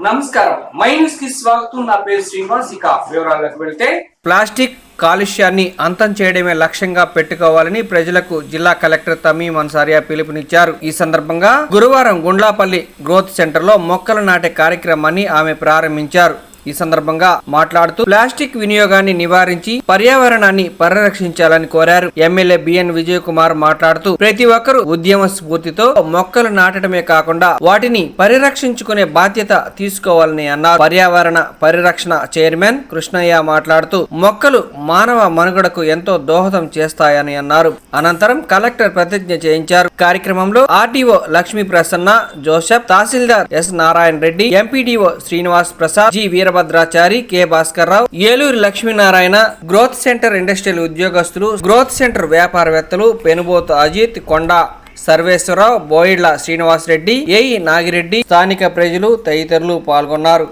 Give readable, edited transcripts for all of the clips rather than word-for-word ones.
నమస్కారం, my news కి స్వాగతం. నా పేరు శ్రీనివాస్. ఇక వివరాలకు వెళ్తే, ప్లాస్టిక్ కాలుష్యాన్ని అంతం చేయడమే లక్ష్యంగా పెట్టుకోవాలని ప్రజలకు జిల్లా కలెక్టర్ తమీం అన్సారియా పిలుపునిచ్చారు. ఈ సందర్భంగా గురువారం గుండ్లాపల్లి గ్రోత్ సెంటర్ లో మొక్కలు నాటే కార్యక్రమాన్ని ఆమె ప్రారంభించారు. ఈ సందర్భంగా మాట్లాడుతూ ప్లాస్టిక్ వినియోగాన్ని నివారించి పర్యావరణాన్ని పరిరక్షించాలని కోరారు. ఎమ్మెల్యే బిఎన్ విజయ్ కుమార్ మాట్లాడుతూ ప్రతి ఒక్కరూ ఉద్యమ స్ఫూర్తితో మొక్కలు నాటడమే కాకుండా వాటిని పరిరక్షించుకునే బాధ్యత తీసుకోవాలని అన్నారు. పర్యావరణ పరిరక్షణ చైర్మన్ కృష్ణయ్య మాట్లాడుతూ మొక్కలు మానవ మనుగడకు ఎంతో దోహదం చేస్తాయని అన్నారు. అనంతరం కలెక్టర్ ప్రతిజ్ఞ చేయించారు. కార్యక్రమంలో RDO Lakshmi Prasanna, Joseph, tahsildar S Narayana Reddy, MPDO Srinivas Prasad, G Veerabhadrachari, K Bhaskar Rao, Eluru Lakshminarayana, growth centre industrial ఉద్యోగస్తులు, గ్రోత్ సెంటర్ వ్యాపారవేత్తలు, పెనుబోతు అజిత్, కొండా సర్వేశ్వరరావు, బోయిడ్ల శ్రీనివాస్ రెడ్డి, ఏఈ నాగిరెడ్డి, స్థానిక ప్రజలు తదితరులు పాల్గొన్నారు.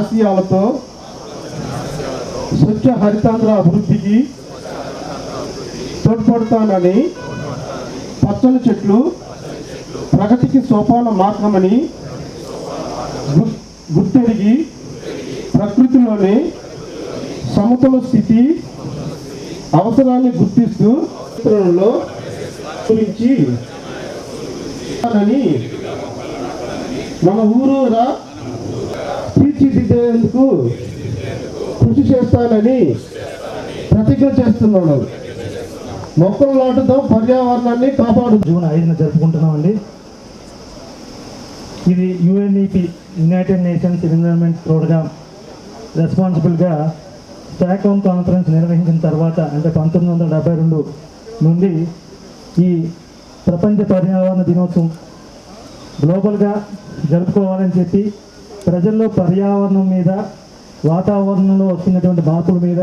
ఆశయాలతో స్వచ్ఛ హరితాంధ్ర అభివృద్ధికి తోడ్పడతానని, పచ్చని చెట్లు ప్రగతికి సోపాన మార్గమని గుర్తెరిగి ప్రకృతిలోని సమతుల స్థితి అవసరాన్ని గుర్తిస్తూ గురించి మన ఊరూరా తీర్చిదిద్దేందుకు కృషి చేస్తానని ప్రతిజ్ఞ చేస్తున్నాను. మొక్కలు నాటుదాం, పర్యావరణాన్ని కాపాడు. జూన్ 5న జరుపుకుంటున్నామండి. ఇది UNEP, United Nations Environment Programme రెస్పాన్సిబుల్గా స్టాక్హోమ్ కాన్ఫరెన్స్ నిర్వహించిన తర్వాత, అంటే 1972 నుండి ఈ ప్రపంచ పర్యావరణ దినోత్సవం గ్లోబల్గా జరుపుకోవాలని చెప్పి ప్రజల్లో పర్యావరణం మీద, వాతావరణంలో వస్తున్నటువంటి మార్పుల మీద,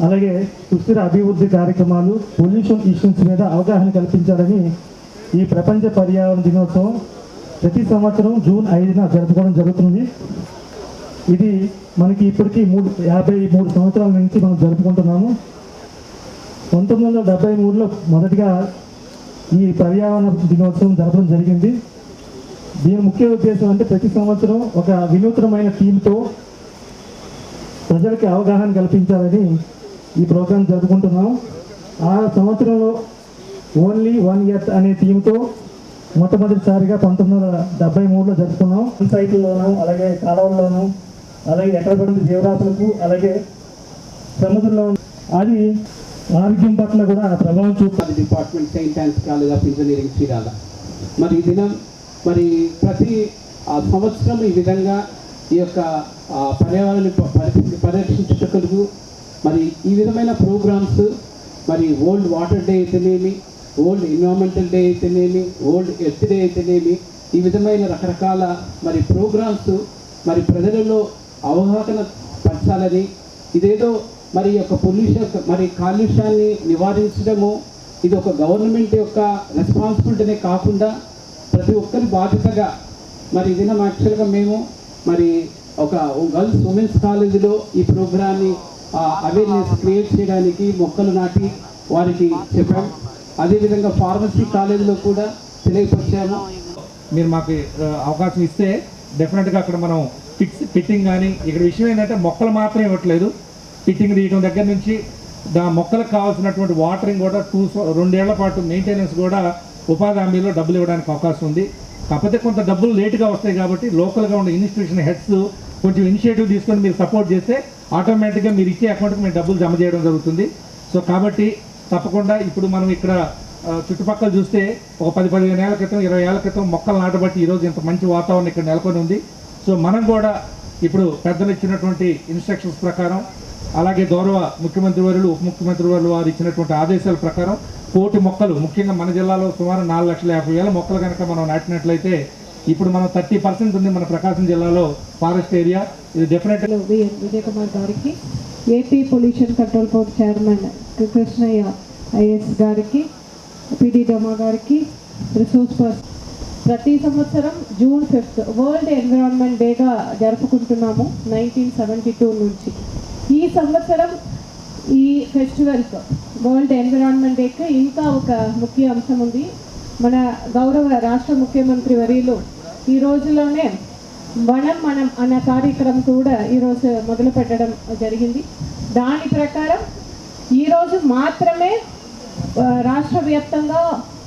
అలాగే సుస్థిర అభివృద్ధి కార్యక్రమాలు, పొల్యూషన్ ఇష్యూస్ మీద అవగాహన కల్పించాలని ఈ ప్రపంచ పర్యావరణ దినోత్సవం ప్రతి సంవత్సరం జూన్ 5న జరుపుకోవడం జరుగుతుంది. ఇది మనకి ఇప్పటికీ 53 సంవత్సరాల నుంచి మనం జరుపుకుంటున్నాము. 1973లో మొదటిగా ఈ పర్యావరణ దినోత్సవం జరపడం జరిగింది. దీని ముఖ్య ఉద్దేశం అంటే ప్రతి సంవత్సరం ఒక వినూత్నమైన థీమ్తో ప్రజలకి అవగాహన కల్పించాలని ఈ ప్రోగ్రాం జరుపుకుంటున్నాం. ఆ సంవత్సరంలో ఓన్లీ వన్ ఎర్త్ అనే థీమ్తో మొట్టమొదటిసారిగా 1973లో జరుపుకున్నాం. సైకిల్లోనూ, అలాగే కాలువల్లోనూ, అలాగే ఎక్కడ పడిన జీవరాశులకు, అలాగే సముద్రంలో అది ఆరోగ్యం పట్ల కూడా ప్రభావం చూపుతుంది. Department saint Ann's college of engineering Chirala. మరి ఈ దినం మరి ప్రతి సంవత్సరం ఈ విధంగా ఈ యొక్క పర్యావరణ పరిస్థితిని పరిరక్షించుటకు మరి ఈ విధమైన ప్రోగ్రామ్స్, మరి వరల్డ్ వాటర్ డే అయితేనేమి, వరల్డ్ ఎన్విరాన్మెంటల్ డే అయితేనేమి, వరల్డ్ ఎర్త్ డే అయితేనేమి, ఈ విధమైన రకరకాల మరి ప్రోగ్రామ్స్ మరి ప్రజలలో అవగాహన పరచాలని, ఇదేదో మరి యొక్క పొల్యూషన్, మరి కాలుష్యాన్ని నివారించడము ఇది ఒక గవర్నమెంట్ యొక్క రెస్పాన్సిబిలిటీనే కాకుండా ప్రతి ఒక్కరి బాధ్యతగా మరి ఇది యాక్చువల్గా మేము మరి ఒక గర్ల్స్ ఉమెన్స్ కాలేజీలో ఈ ప్రోగ్రాన్ని అవేర్నెస్ క్రియేట్ చేయడానికి మొక్కలు నాటి వారికి చెప్పాం. అదేవిధంగా ఫార్మసీ కాలేజీలో కూడా తెలియపరిచాము. మీరు మాకు అవకాశం ఇస్తే డెఫినెట్గా అక్కడ మనం ఫిట్టింగ్ కానీ, ఇక్కడ విషయం ఏంటంటే మొక్కలు మాత్రం ఇవ్వట్లేదు, ఫిట్టింగ్ తీయడం దగ్గర నుంచి మొక్కలకు కావాల్సినటువంటి వాటరింగ్ కూడా 2 ఏళ్ల పాటు మెయింటెనెన్స్ కూడా ఉపాధి హామీలో డబ్బులు ఇవ్వడానికి అవకాశం ఉంది. కాకపోతే కొంత డబ్బులు లేటుగా వస్తాయి కాబట్టి లోకల్గా ఉన్న ఇన్స్టిట్యూషన్ హెడ్స్ కొంచెం ఇనిషియేటివ్ తీసుకొని మీరు సపోర్ట్ చేస్తే ఆటోమేటిక్గా మీరు ఇచ్చే అకౌంట్కి మేము డబ్బులు జమ చేయడం జరుగుతుంది. సో కాబట్టి తప్పకుండా ఇప్పుడు మనం ఇక్కడ చుట్టుపక్కల చూస్తే ఒక 10-15 ఏళ్ల క్రితం, 20 ఏళ్ల క్రితం మొక్కలు నాటబట్టి ఈరోజు ఇంత మంచి వాతావరణం ఇక్కడ నెలకొని ఉంది. సో మనం కూడా ఇప్పుడు పెద్దలు ఇచ్చినటువంటి ఇన్స్ట్రక్షన్స్ ప్రకారం, అలాగే గౌరవ ముఖ్యమంత్రి వర్యులు, ఉప ముఖ్యమంత్రి వర్యులు వారు ఇచ్చినటువంటి ఆదేశాల ప్రకారం 1,000 మొక్కలు, ముఖ్యంగా మన జిల్లాలో సుమారు 4,50,000 మొక్కలు కనుక మనం నాటినట్లయితే ఇప్పుడు మనం 30% ఉంది మన ప్రకాశం జిల్లాలో ఫారెస్ట్ ఏరియా. ఇది డెఫినెట్గా విజయ్ కుమార్ గారికి, AP pollution control board chairman Krishnaiah IAS గారికి, పిడి డమా గారికి, రిసోర్స్ పర్సన్. ప్రతి సంవత్సరం జూన్ 5th వరల్డ్ ఎన్విరాన్మెంట్ డేగా జరుపుకుంటున్నాము 1972 నుంచి. ఈ సంవత్సరం ఈ ఫెస్టివల్స్ వరల్డ్ ఎన్విరాన్మెంట్ డేకి ఇంకా ఒక ముఖ్య అంశం ఉంది. మన గౌరవ రాష్ట్ర ముఖ్యమంత్రి వర్యులు ఈ రోజులోనే మనం అన్న కార్యక్రమం కూడా ఈరోజు మొదలు పెట్టడం జరిగింది. దాని ప్రకారం ఈరోజు మాత్రమే రాష్ట్ర వ్యాప్తంగా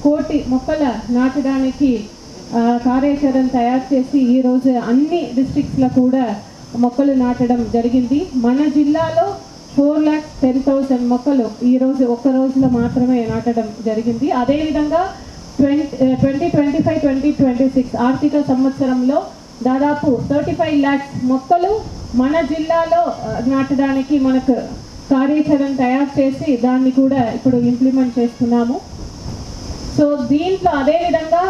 1,000 మొక్కల నాటడానికి కార్యాచరణ తయారు చేసి ఈరోజు అన్ని డిస్ట్రిక్ట్స్లో కూడా మొక్కలు నాటడం జరిగింది. మన జిల్లాలో 4,10,000 మొక్కలు ఈరోజు ఒక్క రోజులో మాత్రమే నాటడం జరిగింది. అదేవిధంగా 2025-2026 ఆర్థిక సంవత్సరంలో దాదాపు 35 lakhs మొక్కలు మన జిల్లాలో నాటడానికి మనకు కార్యాచరణ తయారు చేసి దాన్ని కూడా ఇప్పుడు ఇంప్లిమెంట్ చేస్తున్నాము. సో దీంట్లో అదేవిధంగా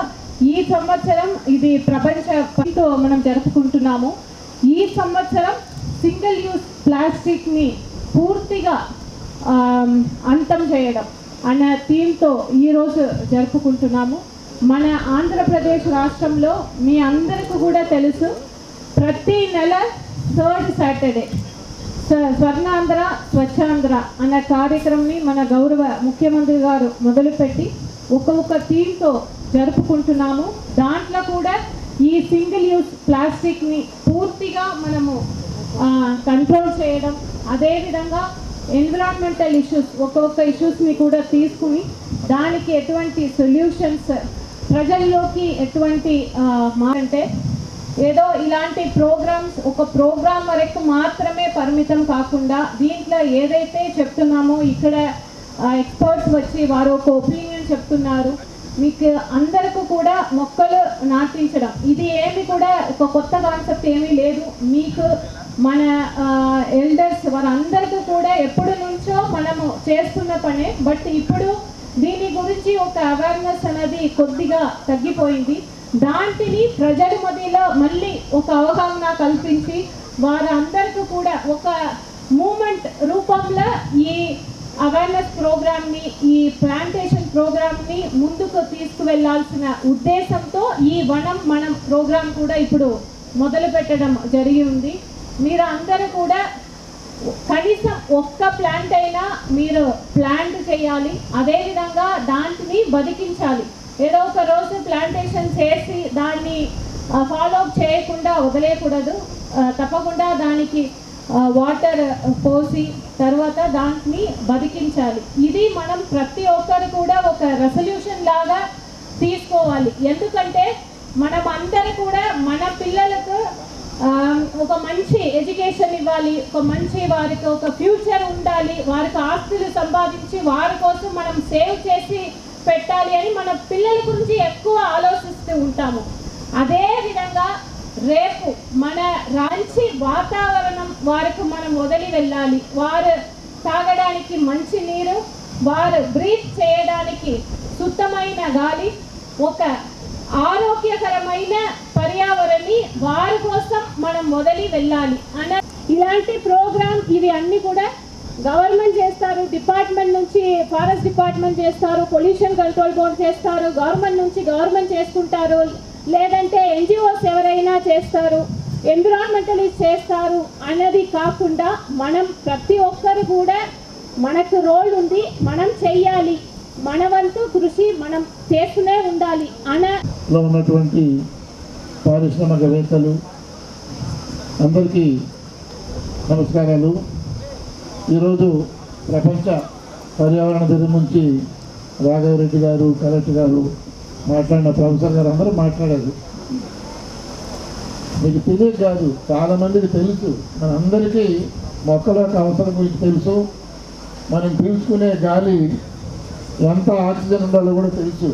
ఈ సంవత్సరం ఇది ప్రపంచంతో మనం జరుపుకుంటున్నాము. ఈ సంవత్సరం సింగిల్ యూజ్ ప్లాస్టిక్ని పూర్తిగా అంతం చేయడం అన్న థీమ్తో ఈరోజు జరుపుకుంటున్నాము. మన ఆంధ్రప్రదేశ్ రాష్ట్రంలో మీ అందరికీ కూడా తెలుసు, ప్రతి నెల 3rd సాటర్డే స్వర్ణాంధ్ర స్వచ్ఛాంధ్ర అన్న కార్యక్రమాన్ని మన గౌరవ ముఖ్యమంత్రి గారు మొదలుపెట్టి ఒక్కొక్క థీమ్తో జరుపుకుంటున్నాము. దాంట్లో కూడా ఈ సింగిల్ యూజ్ ప్లాస్టిక్ని పూర్తిగా మనము కంట్రోల్ చేయడం, అదేవిధంగా ఎన్విరాన్మెంటల్ ఇష్యూస్ ఒక్కొక్క ఇష్యూస్ని కూడా తీసుకుని దానికి ఎటువంటి సొల్యూషన్స్ ప్రజల్లోకి ఎటువంటి అంటే ఏదో ఇలాంటి ప్రోగ్రామ్స్ ఒక ప్రోగ్రామ్ వరకు మాత్రమే పరిమితం కాకుండా దీంట్లో ఏదైతే చెప్తున్నామో ఇక్కడ ఎక్స్పర్ట్స్ వచ్చి వారు ఒక ఒపీనియన్ చెప్తున్నారు. మీకు అందరికీ కూడా మొక్కలు నాటించడం ఇది ఏమి కూడా ఒక కొత్త కాన్సెప్ట్ ఏమీ లేదు. మీకు మన ఎల్డర్స్ వారందరికీ కూడా ఎప్పటి నుంచో మనము చేస్తున్న పనే. బట్ ఇప్పుడు దీని గురించి ఒక అవేర్నెస్ అనేది కొద్దిగా తగ్గిపోయింది. దాంటిని ప్రజల మధ్యలో మళ్ళీ ఒక అవగాహన కల్పించి వారందరికీ కూడా ఒక మూమెంట్ రూపంలో ఈ అవేర్నెస్ ప్రోగ్రామ్ని ఈ ప్లాంటేషన్ ప్రోగ్రామ్ని ముందుకు తీసుకువెళ్లాల్సిన ఉద్దేశంతో ఈ వనం మనం ప్రోగ్రామ్ కూడా ఇప్పుడు మొదలు పెట్టడం జరిగి ఉంది. మీరు అందరూ కూడా కనీసం ఒక్క ప్లాంట్ అయినా మీరు ప్లాంట్ చేయాలి, అదేవిధంగా దాంట్ని బతికించాలి. ఏదో ఒక రోజు ప్లాంటేషన్ చేసి దాన్ని ఫాలో అప్ చేయకుండా వదిలేయకూడదు. తప్పకుండా దానికి వాటర్ పోసి తర్వాత దాన్ని బతికించాలి. ఇది మనం ప్రతి ఒక్కరు కూడా ఒక రెసల్యూషన్ లాగా తీసుకోవాలి. ఎందుకంటే మనం అందరూ కూడా మన పిల్లలకు ఒక మంచి ఎడ్యుకేషన్ ఇవ్వాలి, ఒక మంచి వారికి ఒక ఫ్యూచర్ ఉండాలి, వారికి ఆస్తులు సంపాదించి వారి కోసం మనం సేవ్ చేసి పెట్టాలి అని మన పిల్లల గురించి ఎక్కువ ఆలోచిస్తూ ఉంటాము. అదే విధంగా రేపు మన మంచి వాతావరణం వారికి మనం వదిలి వెళ్ళాలి. వారు తాగడానికి మంచి నీరు, వారు బ్రీత్ చేయడానికి శుద్ధమైన గాలి, ఒక ఆరోగ్యకరమైన పర్యావరణాన్ని వారి కోసం మనం వదిలి వెళ్ళాలి అన్న ఇలాంటి ప్రోగ్రామ్ ఇవి అన్నీ కూడా గవర్నమెంట్ చేస్తారు. డిపార్ట్మెంట్ నుంచి ఫారెస్ట్ డిపార్ట్మెంట్ చేస్తారు, పొల్యూషన్ కంట్రోల్ బోర్డ్ చేస్తారు, గవర్నమెంట్ నుంచి గవర్నమెంట్ చేసుకుంటారు, లేదంటే ఎన్జిఓస్ ఎవరైనా చేస్తారు, ఎన్విరాన్మెంటలిస్ట్ చేస్తారు అన్నది కాకుండా మనం ప్రతి ఒక్కరు కూడా మనకు రోల్ ఉంది, మనం చెయ్యాలి, మన వంతు కృషి మనం చేస్తూనే ఉండాలి లో ఉన్నటువంటి పారిశ్రామికవేత్తలు అందరికీ నమస్కారాలు. ఈరోజు ప్రపంచ పర్యావరణ దినం నుంచి రాఘవరెడ్డి గారు, కలెక్టర్ గారు మాట్లాడిన ప్రొఫెసర్ గారు అందరూ మాట్లాడారు. మీకు తెలియదు కాదు, చాలామందికి తెలుసు. మనందరికీ మొక్కల యొక్క అవసరం గురించి తెలుసు. మనం పీల్చుకునే గాలి ఎంత ఆక్సిజన్ ఉండాలో కూడా తెలుసు.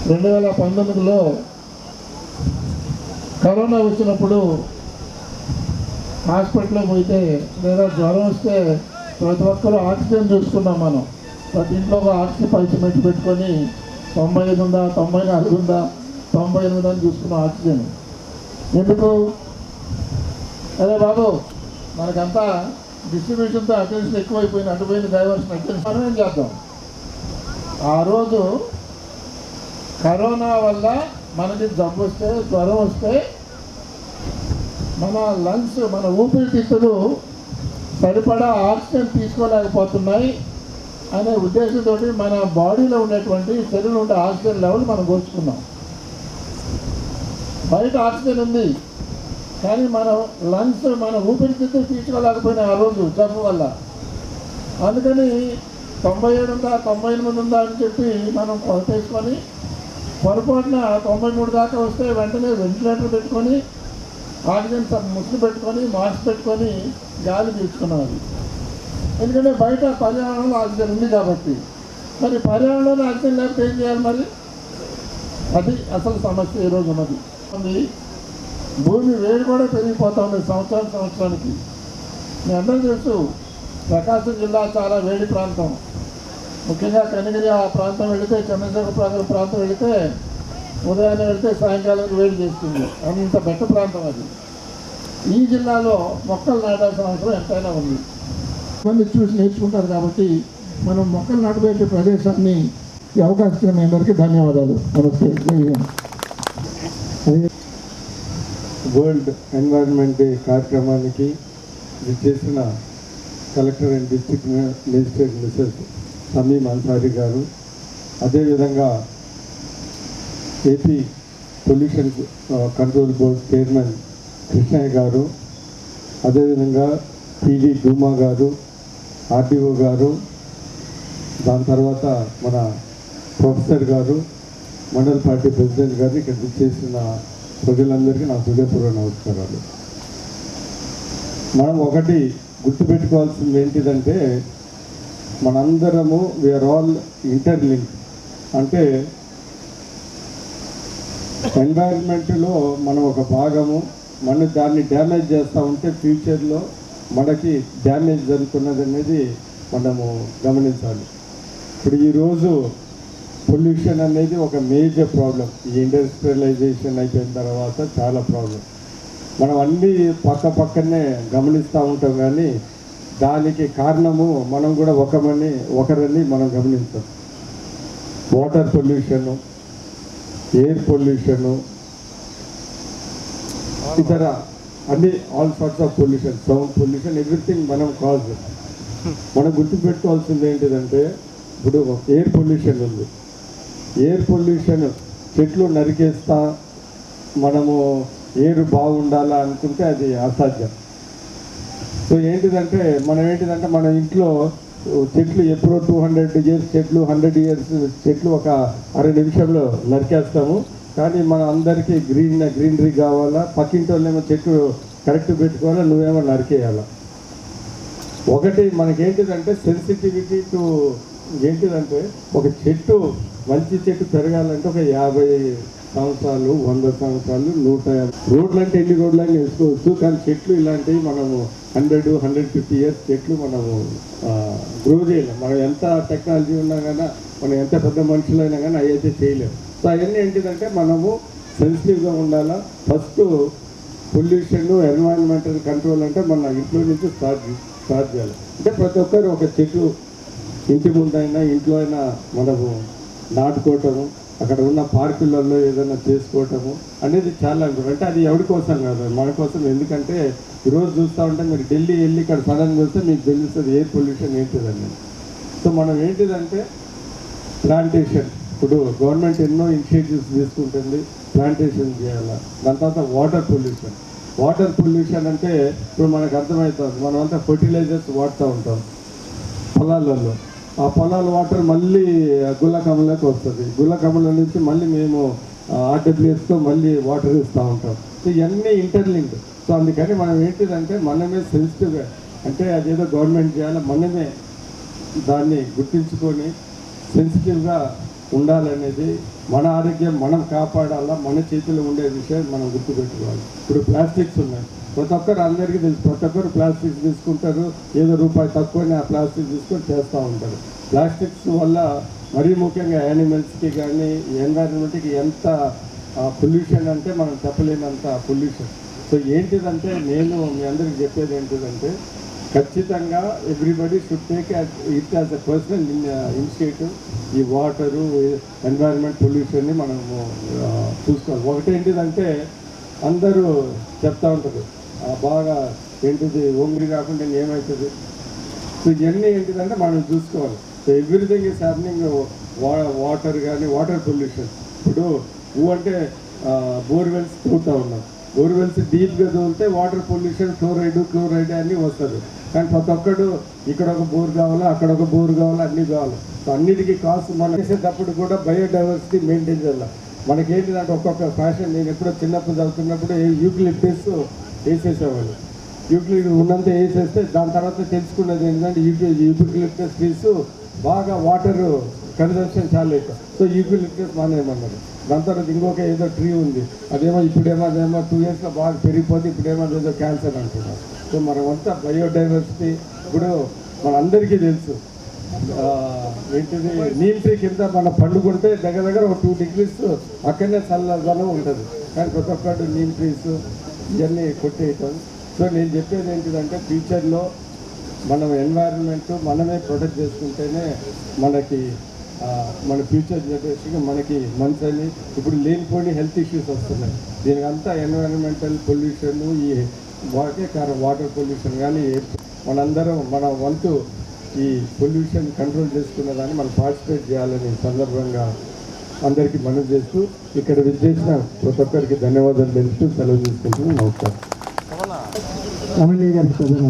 2019లో కరోనా వచ్చినప్పుడు హాస్పిటల్లో పోతే లేదా జ్వరం వస్తే ప్రతి ఒక్కరూ ఆక్సిజన్ చూసుకున్నాం. మనం ప్రతి ఇంట్లో ఒక ఆక్సిజన్ పైసమెట్టి పెట్టుకొని 95 ఉందా, 94 ఉందా, 98 అని చూసుకున్నాం ఆక్సిజన్. ఎందుకు? అరే బాబు మనకంతా డిస్ట్రిబ్యూషన్తో అటెన్షన్ ఎక్కువైపోయింది, అటుపోయిన డైవర్షన్ అటెన్షన్ మనం ఏం చేద్దాం. ఆ రోజు కరోనా వల్ల మనకి జబ్బు వస్తే, జ్వరం వస్తే మన లంగ్స్, మన ఊపిరితిత్తులు సరిపడా ఆక్సిజన్ తీసుకోలేకపోతున్నాయి అనే ఉద్దేశంతో మన బాడీలో ఉండేటువంటి శరీరంలో ఉండే ఆక్సిజన్ లెవెల్ మనం కోల్చుకున్నాం. బయట ఆక్సిజన్ ఉంది కానీ మన లంగ్స్, మన ఊపిరితిత్తులు తీసుకోలేకపోయినా ఆ రోజు జబ్బు వల్ల. అందుకని 97 ఉందా, 98 ఉందా అని చెప్పి మనం కొలతేసుకొని పొరపాటున 93 దాకా వస్తే వెంటనే వెంటిలేటర్ పెట్టుకొని ఆక్సిజన్ ముసుగు పెట్టుకొని మాస్క్ పెట్టుకొని గాలి పీల్చుకున్నారు. ఎందుకంటే బయట పర్యావరణంలో ఆక్సిజన్ ఉంది కాబట్టి. మరి పర్యావరణంలో ఆక్సిజన్ లేకపోతే ఏం చేయాలి? మరి అది అసలు సమస్య ఈరోజు ఉన్నది. భూమి వేడి కూడా పెరిగిపోతూ ఉంది సంవత్సరానికి. మీ అందరూ తెలుసు, ప్రకాశం జిల్లా చాలా వేడి ప్రాంతం. ముఖ్యంగా కనిగిరి ఆ ప్రాంతం వెళితే, చంద్రశేఖర ప్రాంతం వెళితే ఉదయాన్నే వెళితే సాయంకాలానికి వేడి చేస్తుంది. అంత బెట్ట ప్రాంతం అది. ఈ జిల్లాలో మొక్కలు నాటాల్సిన అవసరం ఎంతైనా ఉంది. మంది చూసి నేర్చుకుంటారు కాబట్టి మనం మొక్కలు నాటబోయే ప్రదేశాన్ని ఈ అవకాశం మీ అందరికీ ధన్యవాదాలు. నమస్తే. వరల్డ్ ఎన్వైరన్మెంట్ డే కార్యక్రమానికి చేసిన collector and district magistrate Mrs Tameem Ansari గారు, అదేవిధంగా AP pollution control board chairman Krishnaiah గారు, అదేవిధంగా పీడీ డూమా గారు, ఆర్డీఓ గారు, దాని తర్వాత మన ప్రొఫెసర్ గారు, మండల పార్టీ ప్రెసిడెంట్ గారు, ఇక్కడ చేసిన ప్రజలందరికీ నా హృదయపూర్వక నమస్కారాలు. మనం ఒకటి గుర్తుపెట్టుకోవాల్సింది ఏంటిదంటే, మనందరము వీఆర్ ఆల్ ఇంటర్లింక్. అంటే ఎన్వైరన్మెంట్లో మనం ఒక భాగము, మనం దాన్ని డ్యామేజ్ చేస్తూ ఉంటే ఫ్యూచర్లో మనకి డ్యామేజ్ జరుగుతున్నది అనేది మనము గమనించాలి. ఇప్పుడు ఈరోజు పొల్యూషన్ అనేది ఒక మేజర్ ప్రాబ్లం. ఈ ఇండస్ట్రియలైజేషన్ అయిపోయిన తర్వాత చాలా ప్రాబ్లం. మనం అన్నీ పక్కనే గమనిస్తూ ఉంటాం, కానీ దానికి కారణము మనం కూడా ఒకరని మనం గమనించాం. వాటర్ పొల్యూషను, ఎయిర్ పొల్యూషను, ఇతర అన్ని all sorts of pollution, sound pollution, everything మనం కాజ్. మనం గుర్తుపెట్టుకోవాల్సింది ఏంటిదంటే, ఇప్పుడు ఎయిర్ పొల్యూషన్ ఉంది. ఎయిర్ పొల్యూషన్ చెట్లు నరికేస్తా మనము ఎయిర్ బాగుండాలా అనుకుంటే అది అసాధ్యం. సో ఏంటిదంటే మన ఇంట్లో చెట్లు ఎప్పుడో 200 years చెట్లు, 100 years చెట్లు ఒక 6 నిమిషంలో నరికేస్తాము. కానీ మన అందరికీ గ్రీనరీ కావాలా, పక్కింటి వాళ్ళేమో చెట్లు కరెక్ట్ పెట్టుకోవాలా, నువ్వేమో నరికేయాలా. ఒకటి మనకేంటిదంటే సెన్సిటివిటీ టు ఏంటిదంటే, ఒక చెట్టు మంచి చెట్టు పెరగాలంటే ఒక 50 సంవత్సరాలు, 100 సంవత్సరాలు, 150. రోడ్లు అంటే ఎన్ని రోడ్లైనా వేసుకోవచ్చు, కానీ చెట్లు ఇలాంటివి మనము 100-150 years చెట్లు మనము గ్రో చేయలేము. మనం ఎంత టెక్నాలజీ ఉన్నా కానీ, మనం ఎంత పెద్ద మనుషులైనా కానీ అవి అయితే చేయలేము. సో అవన్నీ ఏంటిదంటే మనము సెన్సిటివ్గా ఉండాలా. ఫస్ట్ పొల్యూషన్, ఎన్వైరన్మెంటల్ కంట్రోల్ అంటే మన ఇంట్లో నుంచి స్టార్ట్ చేయాలి. అంటే ప్రతి ఒక్కరు ఒక చెట్టు ఇంటి ముందైనా ఇంట్లో అయినా మనము నాటుకోవటము, అక్కడ ఉన్న పార్కులలో ఏదైనా చేసుకోవటము అనేది చాలా ఇంపార్టెంట్. అంటే అది ఎవరి కోసం కాదు, మన కోసం. ఎందుకంటే ఈరోజు చూస్తూ ఉంటే మీరు ఢిల్లీ వెళ్ళి ఇక్కడ సడన్గా వస్తే మీకు తెలుస్తుంది ఎయిర్ పొల్యూషన్ ఏంటిదని. సో మనం ఏంటిదంటే ప్లాంటేషన్. ఇప్పుడు గవర్నమెంట్ ఎన్నో ఇనిషియేటివ్స్ తీసుకుంటుంది, ప్లాంటేషన్ చేయాలి. దాని తర్వాత వాటర్ పొల్యూషన్ అంటే ఇప్పుడు మనకు అర్థమవుతుంది, మనం అంతా ఫర్టిలైజర్స్ వాడుతూ ఉంటాం పొలాలలో. ఆ పొలాల వాటర్ మళ్ళీ గుల్లకమ్మలోకి వస్తుంది. గుల్లకమ్మల నుంచి మళ్ళీ మేము ఆర్డబ్ల్యూఎస్తో మళ్ళీ వాటర్ ఇస్తూ ఉంటాం. సో ఇవన్నీ ఇంటర్లింక్డ్. సో అందుకని మనం ఏంటిదంటే మనమే సెన్సిటివ్గా, అంటే అదేదో గవర్నమెంట్ చేయాలి, మనమే దాన్ని గుర్తించుకొని సెన్సిటివ్గా ఉండాలనేది, మన ఆరోగ్యం మనం కాపాడాలా, మన చేతిలో ఉండే విషయం మనం గుర్తుపెట్టుకోవాలి. ఇప్పుడు ప్లాస్టిక్స్ ఉన్నాయి, ప్రతి ఒక్కరు అందరికీ తెలుసు, ప్రతి ఒక్కరు ప్లాస్టిక్స్ తీసుకుంటారు, ఏదో రూపాయి తక్కువనే ఆ ప్లాస్టిక్ తీసుకొని చేస్తూ ఉంటారు. ప్లాస్టిక్స్ వల్ల మరీ ముఖ్యంగా యానిమల్స్కి కానీ ఎన్వైరన్మెంట్కి ఎంత పొల్యూషన్ అంటే మనం చెప్పలేనంత పొల్యూషన్. సో ఏంటిదంటే నేను మీ అందరికి చెప్పేది ఏంటిదంటే, ఖచ్చితంగా everybody should take it as a personal initiative. ఈ వాటరు, ఎన్వైరన్మెంట్ పొల్యూషన్ని మనము చూసుకోవాలి. ఒకటేంటిదంటే అందరూ చెప్తా ఉంటారు బాగా ఏంటిది ఓంగిరి కాకుండా ఏమవుతుంది. సో ఇవన్నీ ఏంటిదంటే మనం చూసుకోవాలి. So everything is happening. Water కానీ వాటర్ పొల్యూషన్, ఇప్పుడు అంటే బోర్వెల్స్ తోడుతూ ఉన్నాం. బోర్వెల్స్ డీప్గా తోలితే వాటర్ పొల్యూషన్, క్లోరైడ్ అన్నీ వస్తుంది. కానీ ప్రతి ఒక్కడు ఇక్కడ ఒక బోర్ కావాలా, అక్కడ ఒక బోర్ కావాలా, అన్నీ కావాలి. సో అన్నిటికీ కాస్ట్ మనం చేసేటప్పుడు కూడా బయోడైవర్సిటీ మెయింటైన్ చేయాలి. మనకేంటిదంటే ఒక్కొక్క ఫ్యాషన్, నేను ఎప్పుడో చిన్నప్పుడు చదువుతున్నప్పుడు యూక్లిప్టస్ వేసేసేవాళ్ళు. యూక్లిడ్ ఉన్నంత వేసేస్తే దాని తర్వాత తెలుసుకున్నది ఏంటంటే యూక్లిప్టస్ ట్రీస్ బాగా వాటర్ కన్జంప్షన్ చాలా ఎక్కువ. సో యూక్లిప్టస్ మానేయమన్నారు. దాని తర్వాత ఇంకొక ఏదో ట్రీ ఉంది, అదేమో అదేమో 2 yearsలో బాగా పెరిగిపోతే ఇప్పుడేమో ఏదో క్యాన్సర్ అంటున్నారు. సో మనమంతా బయోడైవర్సిటీ ఇప్పుడు మనందరికీ తెలుసు. ఏంటిది నీమ్ ట్రీ కింద మన పండుకుంటే దగ్గర ఒక 2 degrees అక్కడనే చల్లదనం ఉంటుంది. కానీ ప్రతి ఒక్కటి నీమ్ ట్రీస్ ఇవన్నీ కొట్టేయటం. సో నేను చెప్పేది ఏంటిదంటే ఫ్యూచర్లో మనం ఎన్వైరన్మెంట్ మనమే ప్రొటెక్ట్ చేసుకుంటేనే మనకి మన ఫ్యూచర్ జనరేషన్కి మనకి మంచి ఇప్పుడు లేనిపోని హెల్త్ ఇష్యూస్ వస్తున్నాయి. దీనికంతా ఎన్విరాన్మెంటల్ పొల్యూషన్, ఈ వాటర్ పొల్యూషన్ కానీ మనందరం మన వంతు ఈ పొల్యూషన్ కంట్రోల్ చేసుకున్నదాన్ని మనం పార్టిసిపేట్ చేయాలని సందర్భంగా అందరికీ మనవి చేస్తూ ఇక్కడ విచ్చేసిన ప్రతి ఒక్కరికి ధన్యవాదాలు తెలుపుతూ సెలవు తీసుకుంటున్నాను. నమస్కారం. ఎమ్మెల్యే గారికి ప్రధాన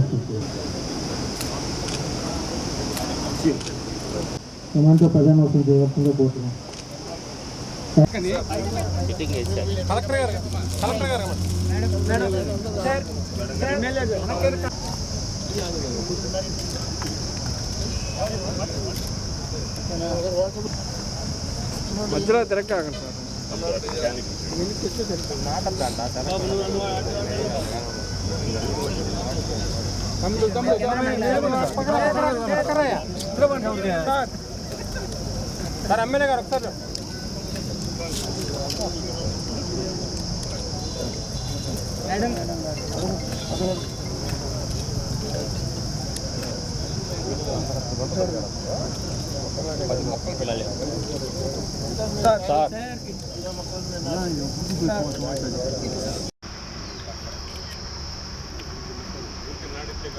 సమాంతో ప్రధాన వసూలు చేయవలసిందిగా కోరుతున్నాం. మధ్యలో తిరగకండి సార్. ఎమ్మెల్యే గారు ఒకసారి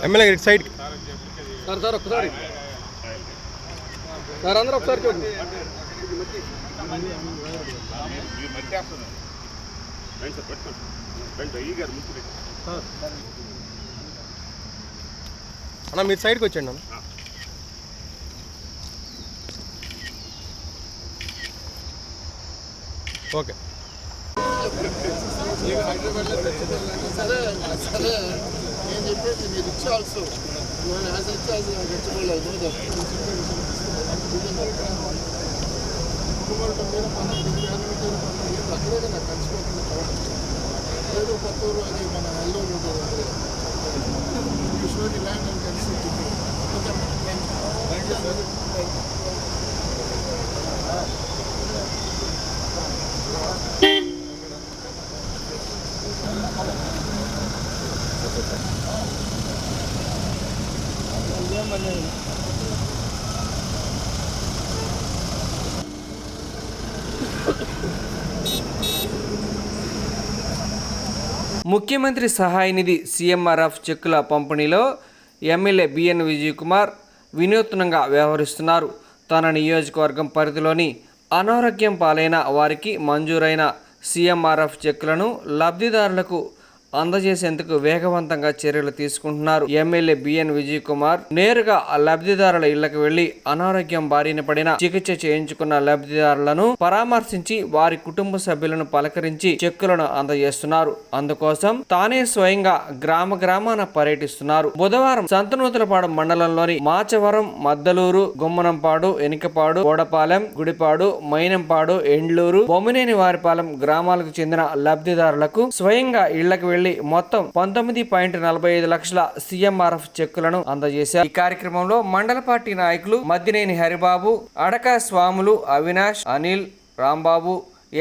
ఎమ్మెల్యే గారి సైడ్ సార్ ఒకసారి సార్ అందరూ ఒకసారి చూడండి. అన్న మీరు సైడ్కి వచ్చండి అన్న. ఓకే సరే నేను చెప్పేసి మీరు ఇచ్చి ఆల్సో యాజ్ ఇచ్చి గచ్చిపోలేదు అక్కడే కదా కలిసిపోతుంది లేదు కొత్తూరు అది మన ఎల్లూరు ఉంటుంది ఈశ్వరి ల్యాండ్ అని కలిసి ముఖ్యమంత్రి సహాయ నిధి సీఎంఆర్ఎఫ్ చెక్కుల పంపిణీలో ఎమ్మెల్యే బిఎన్ విజయ్ కుమార్ వినూత్నంగా వ్యవహరిస్తున్నారు. తన నియోజకవర్గం పరిధిలోని అనారోగ్యం పాలైన వారికి మంజూరైన సీఎంఆర్ఎఫ్ చెక్కులను లబ్ధిదారులకు అందజేసేందుకు వేగవంతంగా చర్యలు తీసుకుంటున్నారు. ఎమ్మెల్యే బిఎన్ విజయ్ కుమార్ నేరుగా లబ్ధిదారుల ఇళ్లకు వెళ్లి అనారోగ్యం బారిన పడిన చికిత్స చేయించుకున్న లబ్ధిదారులను పరామర్శించి వారి కుటుంబ సభ్యులను పలకరించి చెక్కులను అందజేస్తున్నారు. అందుకోసం తానే స్వయంగా గ్రామాన పర్యటిస్తున్నారు. బుధవారం సంతనూతలపాడు మండలంలోని మాచవరం, మద్దలూరు, గుమ్మనంపాడు, ఎనికపాడు, కోడపాలెం, గుడిపాడు, మైనంపాడు, ఎండ్లూరు, బొమ్మినేని వారిపాలెం గ్రామాలకు చెందిన లబ్ధిదారులకు స్వయంగా ఇళ్లకు వెళ్లి మొత్తం 19.45 లక్షల సీఎంఆర్ఎఫ్ చెక్కులను అందజేశారు. ఈ కార్యక్రమంలో మండల పార్టీ నాయకులు మద్దినేని హరిబాబు, అడక స్వాములు, అవినాష్, అనిల్, రాంబాబు,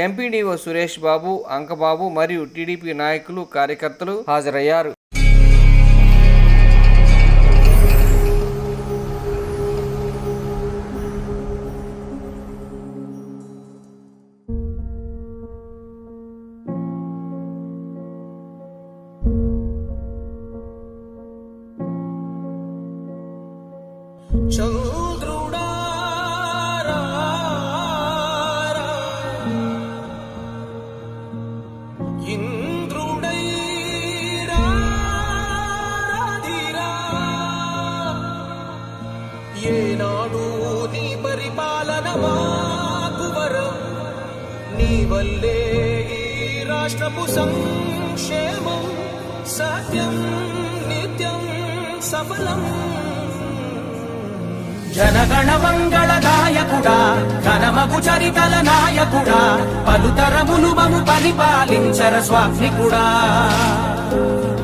ఎంపీడీఓ సురేష్ బాబు, అంకబాబు మరియు టీడీపీ నాయకులు, కార్యకర్తలు హాజరయ్యారు. ఏనాడు నీ పరిపాలన మాకు వరం, నీ వల్లే ఈ రాష్ట్రపు సంక్షేమం సత్యం నిత్యం సఫలం. జనగణ మంగళదాయకుడా, ఘనమగు చరితల నాయకుడా, పలుతరములు మము పరిపాలించర స్వామికుడా.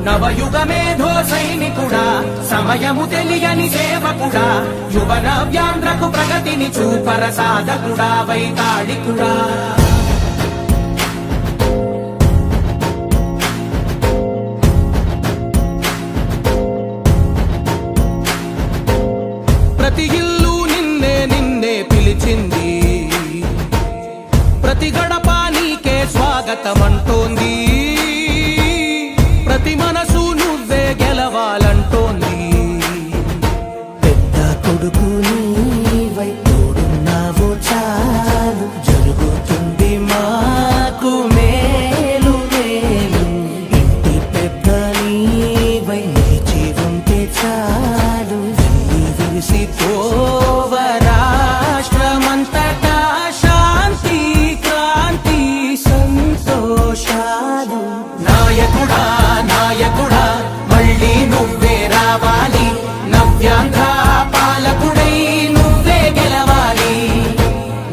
నవయుగ మేధో సైనికుడా, సమయము తెలియని సేవకుడా, యువన వ్యాంధ్రకు ప్రగతిని చూపర సాధకుడా, వైతాళికుడా. ప్రతి ఇల్లు నిన్నే నిన్నే పిలిచింది, నాయకుడా నాయకుడా మళ్ళీ నువ్వే రావాలి, నవ్యాంధ్ర పాలకుడై నువ్వే గెలవాలి.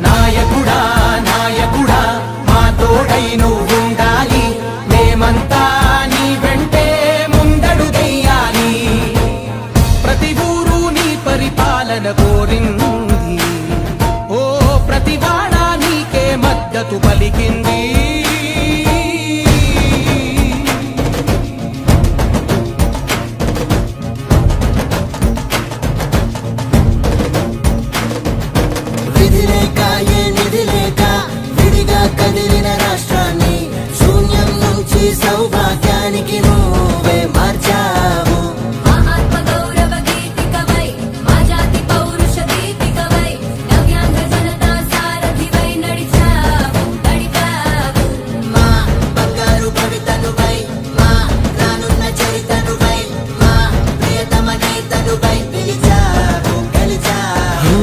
నాయకుడా నాయకుడా మా తోడై నువ్వుండాలి, మేమంతా నీ వెంటే ముందడుగెయ్యాలి. ప్రతి ఊరు నీ పరిపాలన కోరింది, ఓ ప్రతి వాడ నీకే మద్దతు పలికింది. విధిలేక ఏ నిధిలేక విడిగా కదిలిన రాష్ట్రాన్ని శూన్యం నుంచి సౌభాగ్యానికి నువ్వే మార్చావు. మా ఆత్మగౌరవ గీతికవై, మా జాతి పౌరుష దీపికవై, నవ్యాంధ్ర జనతా సారథివై నడిచావు నడిపావు. మా బంగారు భవితనువై, మా రానున్న చరితనువై, మా ప్రియతమ నేతనువై పిలిచావు గెలిచావు.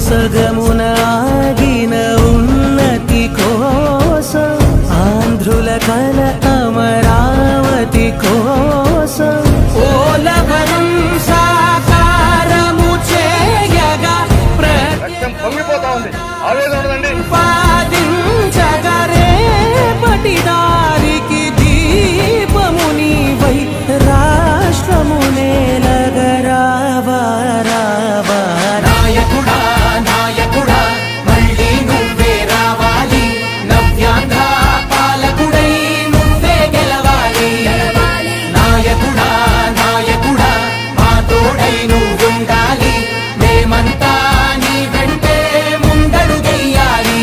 సగమున ఆగిన ఉన్నతి కోసం, ఆంధ్రుల కల అమరావతి కోసం, పోలవరం సాకారము చేయగా ప్రతిపాదించగరేపటి దారికి దీపము నీవై రాష్ట్రము నేలగరావా రావా. నాయకుడా నాయకుడా మళ్ళీ నువ్వే రావాలి, నవ్యాంధ్ర పాలకుడై నువ్వే గెలవాలి. నాయకుడా నాయకుడా మా తోడై నువ్వుండాలి, మేమంతా నీ వెంటే ముందడుగెయ్యాలి.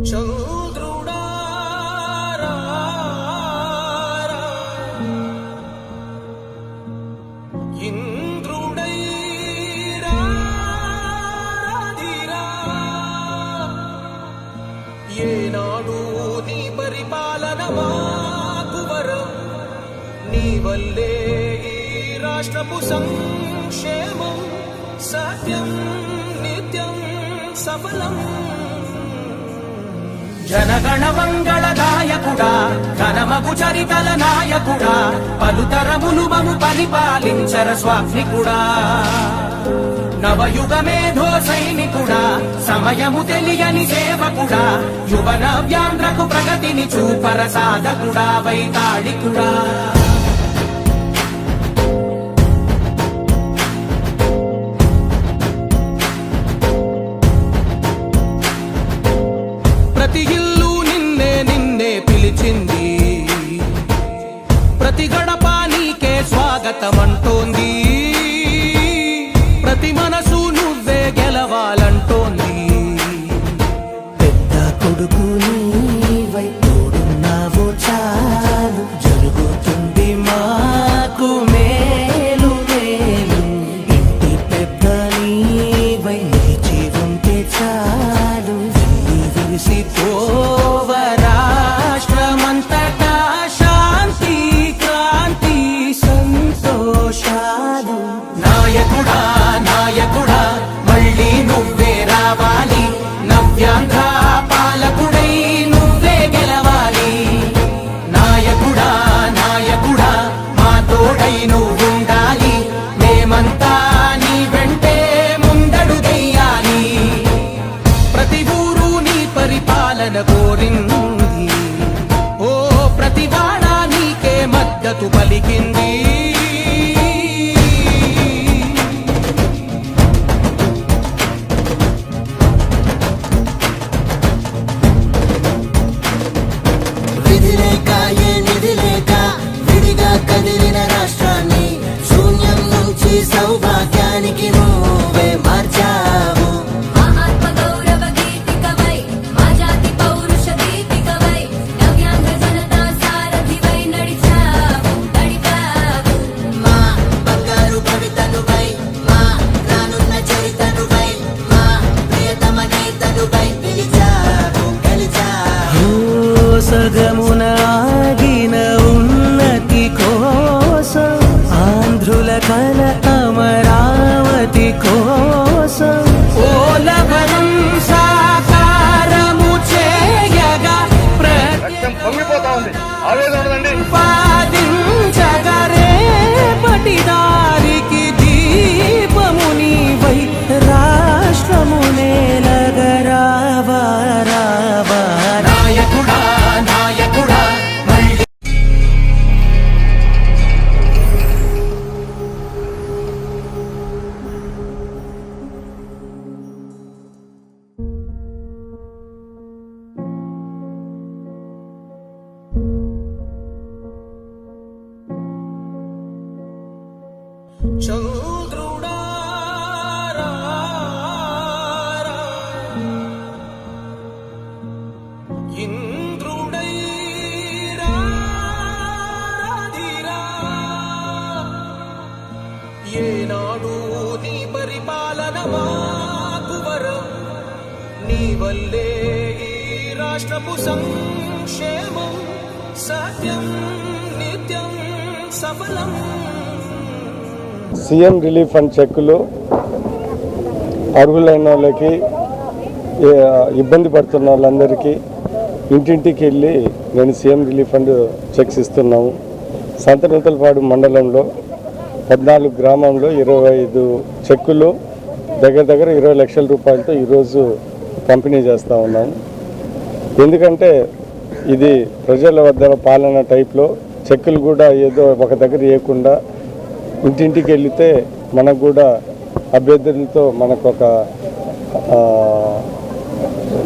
చంద్రుడా ఇంద్రుడై రాధిరా, ఏనాడు నీ పరిపాలన మాకు వరం, నీ వల్లే ఈ రాష్ట్రపు సంక్షేమం సత్యం నిత్యం సఫలం. జనగణ మంగళదాయకుడా ఘనమగు చరితల నాయకుడా, పలుతరములు మము పరిపాలించర స్వామికుడా. నవయుగ మేధో సైనికుడా, సమయము తెలియని సేవకుడా, యువ నవ్యాంధ్రకు ప్రగతిని చూపర సాధకుడా వైతాళికుడా. ప్రతి ఇల్లు నిన్నే నిన్నే పిలిచింది, ప్రతి గడప నీకే స్వాగతమంటోంది, ప్రతి మనసు నువ్వే గెలవాలంటోంది. పెద్ద కొడుకు నీవై తోడున్నావు చాలు, జరుగుతుంది మాకు మేలు మేలు. ఇంటి పెద్ద నీవై నిలిచి ఉంటే చాలు, విరిసి పోవ రాష్ట్రమంతటా శాంతి క్రాంతి సంతోషాలు. నాయకుడా నాయకుడా మళ్ళీ నువ్వే రావాలి, నవ్యాంధ్ర పాలకుడై నువ్వే గెలవాలి. నాయకుడా నాయకుడా మా తోడై నువ్వుండాలి, మేమంతా నీ వెంటే ముందడుగెయ్యాలి. ప్రతి ఊరు నీ పరిపాలన కోరింది, ఓ ప్రతి వాడ నీకే మద్దతు పలికింది. విధిలేక ఏ నిధిలేక విడిగా కదిలిన రాష్ట్రాన్ని శూన్యం నుంచి సౌభాగ్యానికి నువ్వే మార్చావు. మా ఆత్మగౌరవ గీతికవై, మా జాతి పౌరుష దీపికవై, నవ్యాంధ్ర జనతా సారథివై నడిచావు నడిపావు. ఏనాడు నీ పరిపాలన మాకు వరం, నీ వల్లే ఈ రాష్ట్రపు సంక్షేమం సత్యం నిత్యం సఫలం. సీఎం రిలీఫ్ ఫండ్ చెక్కులు అర్హులైన వాళ్ళకి, ఇబ్బంది పడుతున్న వాళ్ళందరికీ ఇంటింటికి వెళ్ళి నేను సీఎం రిలీఫ్ ఫండ్ చెక్స్ ఇస్తున్నాము. సంతనూతలపాడు మండలంలో 14 గ్రామంలో 25 చెక్కులు దగ్గర 20 లక్షల రూపాయలతో ఈరోజు పంపిణీ చేస్తూ ఉన్నాము. ఎందుకంటే ఇది ప్రజల వద్ద పాలన టైప్లో చెక్కులు కూడా ఏదో ఒక దగ్గర వేయకుండా ఇంటింటికి వెళితే మనకు కూడా అభ్యర్థులతో మనకు ఒక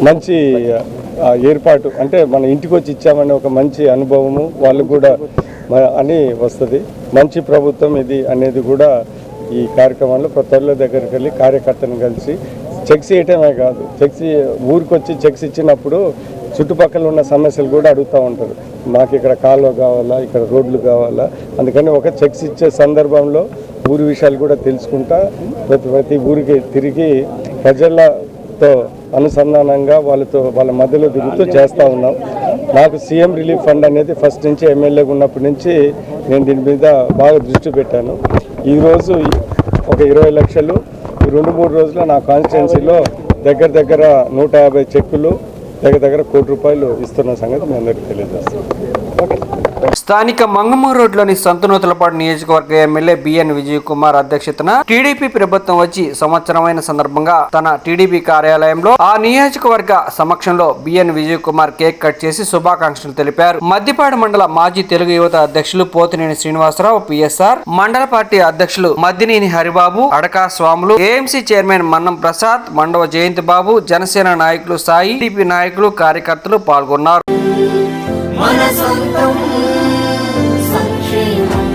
మంచి ఏర్పాటు, అంటే మన ఇంటికి వచ్చి ఇచ్చామనే ఒక మంచి అనుభవము వాళ్ళు కూడా అని వస్తుంది. మంచి ప్రభుత్వం ఇది అనేది కూడా ఈ కార్యక్రమంలో ప్రతి ఒళ్ళ దగ్గరికి వెళ్ళి కార్యకర్తను కలిసి చెక్స్ వేయటమే కాదు, చెక్స్ ఊరికి వచ్చి చెక్స్ ఇచ్చినప్పుడు చుట్టుపక్కల ఉన్న సమస్యలు కూడా అడుగుతూ ఉంటారు. మాకు ఇక్కడ కాలువ కావాలా, ఇక్కడ రోడ్లు కావాలా, అందుకని ఒక చెక్స్ ఇచ్చే సందర్భంలో ఊరి విషయాలు కూడా తెలుసుకుంటా ప్రతి ఊరికి తిరిగి ప్రజలతో అనుసంధానంగా వాళ్ళ మధ్యలో తిరుగుతూ చేస్తూ ఉన్నాం. నాకు సీఎం రిలీఫ్ ఫండ్ అనేది ఫస్ట్ నుంచి ఎమ్మెల్యేగా ఉన్నప్పటి నుంచి నేను దీని మీద బాగా దృష్టి పెట్టాను. ఈరోజు ఒక 20 లక్షలు 2-3 రోజుల్లో నా కాన్స్టిట్యున్సీలో దగ్గర 150 చెక్కులు దగ్గర ₹1 కోటి ఇస్తున్న సంగతి మీ అందరికీ తెలియజేస్తాను. స్థానిక మంగమూరు రోడ్లోని సంతనూతలపాడు నియోజకవర్గ ఎమ్మెల్యే బిఎన్ విజయ్ కుమార్ అధ్యక్షతన టీడీపీ ప్రభుత్వం వచ్చి సంవత్సరమైన సందర్భంగా తన టీడీపీ కార్యాలయంలో ఆ నియోజకవర్గ సమక్షంలో BN Vijay Kumar cake cut చేసి శుభాకాంక్షలు తెలిపారు. మద్దిపాడు మండల మాజీ తెలుగు యువత అధ్యక్షులు పోతినేని శ్రీనివాసరావు, పిఎస్ఆర్ మండల పార్టీ అధ్యక్షులు మద్దినేని హరిబాబు, అడకా స్వాములు, ఏఎంసీ చైర్మన్ మన్నం ప్రసాద్, మండవ జయంతి బాబు, జనసేన నాయకులు సాయి, టీడీపీ నాయకులు, కార్యకర్తలు పాల్గొన్నారు. మన సొంతం సంక్షేమం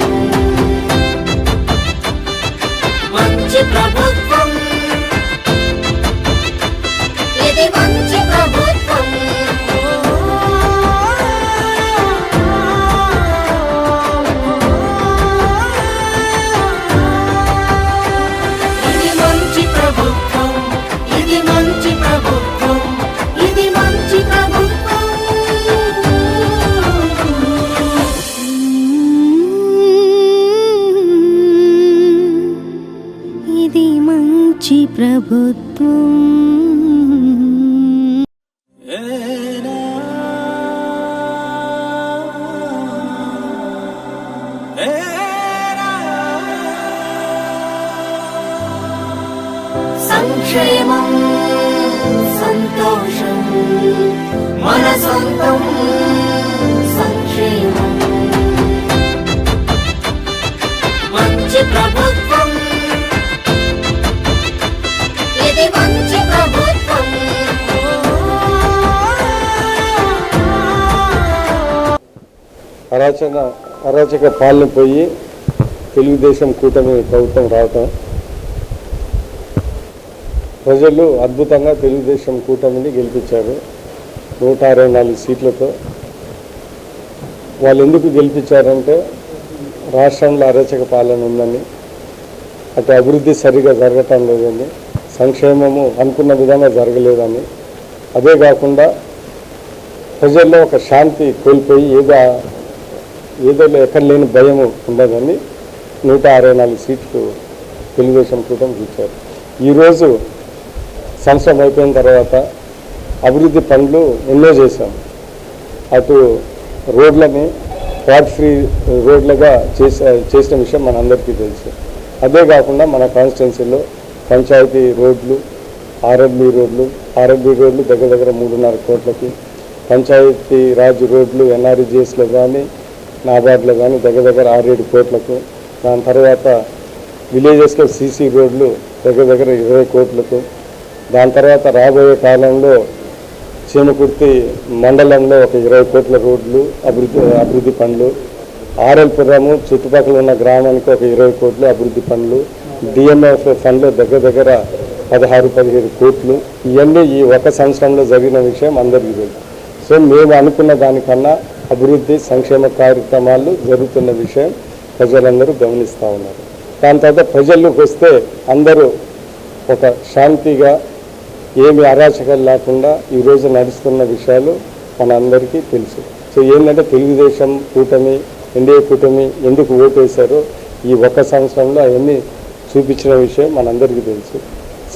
మంచి ప్రభుత్వం, ఇది మంచి ప్రభుత్వం. ఇది మంచి ప్రభుత్వం, ఇది మంచి ప్రభుత్వం, ఇది మంచి ప్రభుత్వం. ఇది మంచి ప్రభుత్వం. సంక్షేమం సంతోషం మన సొంతం సంక్షేమం మంచి ప్రభుత్వం, ఇది మంచి ప్రభుత్వం. అరాచక పాలన పోయి తెలుగుదేశం కూటమి ప్రభుత్వం రావటం, ప్రజలు అద్భుతంగా తెలుగుదేశం కూటమిని గెలిపించారు 164 సీట్లతో. వాళ్ళు ఎందుకు గెలిపించారంటే రాష్ట్రంలో అరాచక పాలన ఉందని, అటు అభివృద్ధి సరిగా జరగటం లేదని, సంక్షేమము అనుకున్న విధంగా జరగలేదని, అదే కాకుండా ప్రజల్లో ఒక శాంతి కోల్పోయి ఏదో ఎక్కడ లేని భయం ఉండదని 164 సీట్లు తెలుగుదేశం కూటమి ఇచ్చారు. ఈరోజు సంవత్సరం అయిపోయిన తర్వాత అభివృద్ధి పనులు ఎన్నో చేశాం. అటు రోడ్లని వాటర్ ఫ్రీ రోడ్లుగా చేసిన విషయం మనందరికీ తెలుసు. అదే కాకుండా మన కాన్స్టిట్యున్సీలో పంచాయతీ రోడ్లు, ఆర్ఎంబీ రోడ్లు దగ్గర 3.5 కోట్లకి, పంచాయతీ రాజ్ రోడ్లు ఎన్ఆర్జీఎస్లో కానీ నాబార్డ్లో కానీ దగ్గర 6-7 కోట్లకు, దాని తర్వాత విలేజెస్లో సీసీ రోడ్లు దగ్గర 20 కోట్లకు, దాని తర్వాత రాబోయే కాలంలో చీమకుర్తి మండలంలో ఒక 20 కోట్ల రోడ్లు అభివృద్ధి పనులు, ఆర్ఎల్పురము చుట్టుపక్కల ఉన్న గ్రామానికి ఒక 20 కోట్లు అభివృద్ధి పనులు, డిఎంఎఫ్ ఫండ్లు దగ్గర 16-17 కోట్లు, ఇవన్నీ ఈ ఒక సంవత్సరంలో జరిగిన విషయం అందరికీ తెలుసు. సో మేము అనుకున్న దానికన్నా అభివృద్ధి సంక్షేమ కార్యక్రమాలు జరుగుతున్న విషయం ప్రజలందరూ గమనిస్తూ ఉన్నారు. దాని తర్వాత ప్రజల్లోకి వస్తే అందరూ ఒక శాంతిగా ఏమి అరాచకాలు లేకుండా ఈరోజు నడుస్తున్న విషయాలు మనందరికీ తెలుసు. సో ఏంటంటే తెలుగుదేశం కూటమి, ఎన్డీఏ కూటమి ఎందుకు ఓటు వేశారో ఈ ఒక సంవత్సరంలో అవన్నీ చూపించిన విషయం మనందరికీ తెలుసు.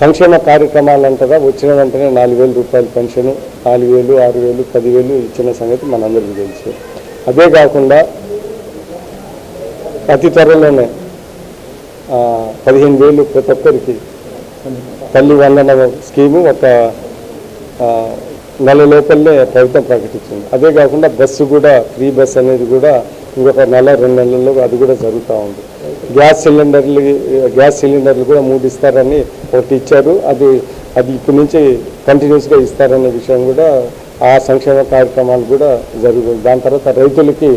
సంక్షేమ కార్యక్రమాలు అంటారా వచ్చిన వెంటనే 4,000 రూపాయల పెన్షను, 4,000, 6,000, 10,000 ఇచ్చిన సంగతి మనందరికీ తెలుసు. అదే కాకుండా అతి త్వరలోనే 15,000 ప్రతి ఒక్కరికి తల్లి వందన స్కీము ఒక నెల లోపలనే ప్రభుత్వం ప్రకటించింది. అదే కాకుండా బస్సు కూడా ఫ్రీ బస్ అనేది కూడా ఇంకొక 1-2 నెలల్లో అది కూడా జరుగుతూ ఉంది. గ్యాస్ సిలిండర్లు కూడా 3 ఇస్తారని ఒకటి ఇచ్చారు. అది ఇప్పటి నుంచి కంటిన్యూస్గా ఇస్తారనే విషయం కూడా ఆ సంక్షేమ కార్యక్రమాలు కూడా జరుగుతుంది. దాని తర్వాత రైతులకి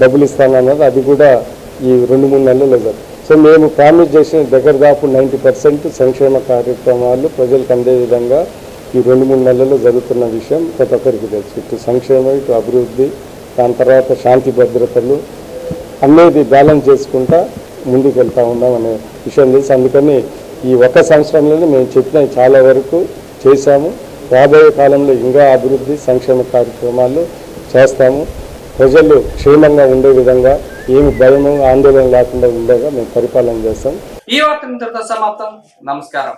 డబ్బులు ఇస్తానన్నది అది కూడా ఈ 2-3 నెలల్లో జరుగుతుంది. సో మేము ప్రామిస్ చేసిన దాపు 90% సంక్షేమ కార్యక్రమాలు ప్రజలకు అందే విధంగా ఈ 2-3 నెలల్లో జరుగుతున్న విషయం ప్రతి ఒక్కరికి తెలుసు. ఇటు సంక్షేమం, ఇటు అభివృద్ధి, దాని తర్వాత శాంతి భద్రతలు అనేది బ్యాలెన్స్ చేసుకుంటా ముందుకు వెళ్తూ ఉన్నాం అనే విషయం తెలుసు. అందుకని ఈ ఒక సంవత్సరంలోనే మేము చెప్పిన చాలా వరకు చేశాము. రాబోయే కాలంలో ఇంకా అభివృద్ధి సంక్షేమ కార్యక్రమాలు చేస్తాము. ప్రజలు క్షేమంగా ఉండే విధంగా ఏమి భయము ఆందోళన లేకుండా ఉండేగా మేము పరిపాలన చేస్తాం. ఈ వార్త ఇంతటితో సమాప్తం. నమస్కారం.